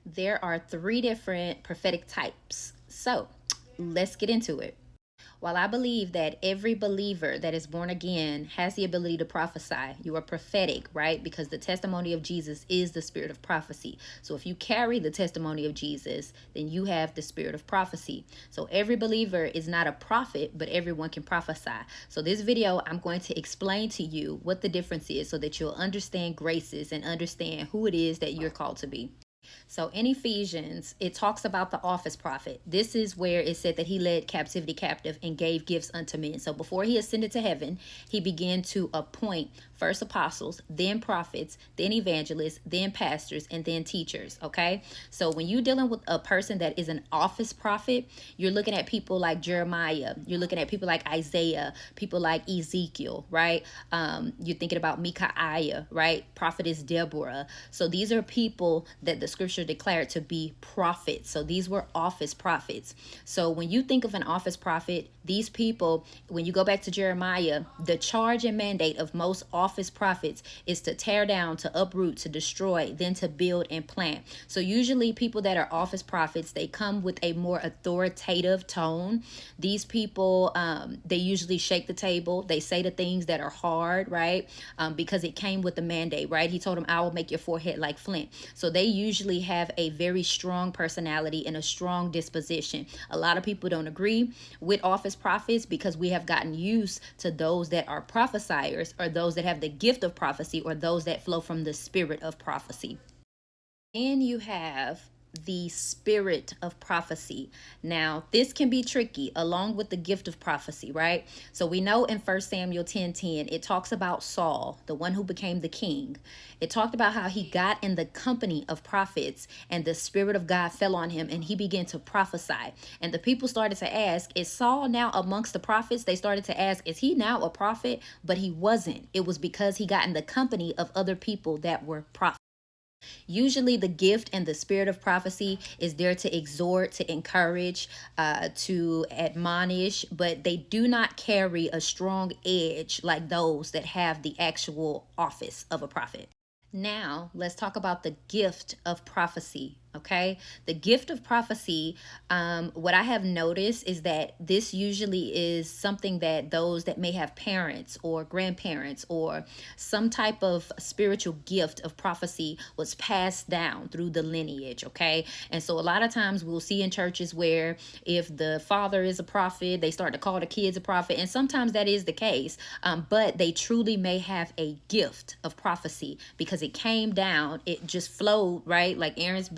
There are three different prophetic types. So let's get into it. While I believe that every believer that is born again has the ability to prophesy, you are prophetic, right? Because the testimony of Jesus is the spirit of prophecy. So if you carry the testimony of Jesus, then you have the spirit of prophecy. So every believer is not a prophet, but everyone can prophesy. So this video, I'm going to explain to you what the difference is so that you'll understand graces and understand who it is that you're called to be. So in Ephesians, it talks about the office prophet. This is where it said that he led captivity captive and gave gifts unto men. So before he ascended to heaven, he began to appoint first apostles, then prophets, then evangelists, then pastors, and then teachers. Okay. So when you're dealing with a person that is an office prophet, you're looking at people like Jeremiah. You're looking at people like Isaiah, people like Ezekiel, right? You're thinking about Micaiah, right? Prophetess Deborah. So these are people that the scripture declared to be prophets. So these were office prophets. So when you think of an office prophet, these people, when you go back to Jeremiah, the charge and mandate of most office prophets is to tear down, to uproot, to destroy, then to build and plant. So usually people that are office prophets, they come with a more authoritative tone. These people, they usually shake the table. They say the things that are hard, right? Because it came with the mandate, right? He told them, I will make your forehead like flint. So they usually have a very strong personality and a strong disposition. A lot of people don't agree with office prophets because we have gotten used to those that are prophesiers, or those that have the gift of prophecy, or those that flow from the spirit of prophecy. And you have the spirit of prophecy. Now, this can be tricky along with the gift of prophecy, right? So we know in 1 Samuel 10:10, it talks about Saul, the one who became the king. It talked about how he got in the company of prophets and the spirit of God fell on him and he began to prophesy. And the people started to ask, is Saul now amongst the prophets? They started to ask, is he now a prophet? But he wasn't. It was because he got in the company of other people that were prophets. Usually, the gift and the spirit of prophecy is there to exhort, to encourage, to admonish, but they do not carry a strong edge like those that have the actual office of a prophet. Now, let's talk about the gift of prophecy. Okay, the gift of prophecy, what I have noticed is that this usually is something that those that may have parents or grandparents or some type of spiritual gift of prophecy was passed down through the lineage. Okay, and so a lot of times we'll see in churches where if the father is a prophet, they start to call the kids a prophet, and sometimes that is the case, but they truly may have a gift of prophecy because it came down, it just flowed, right? Like Aaron's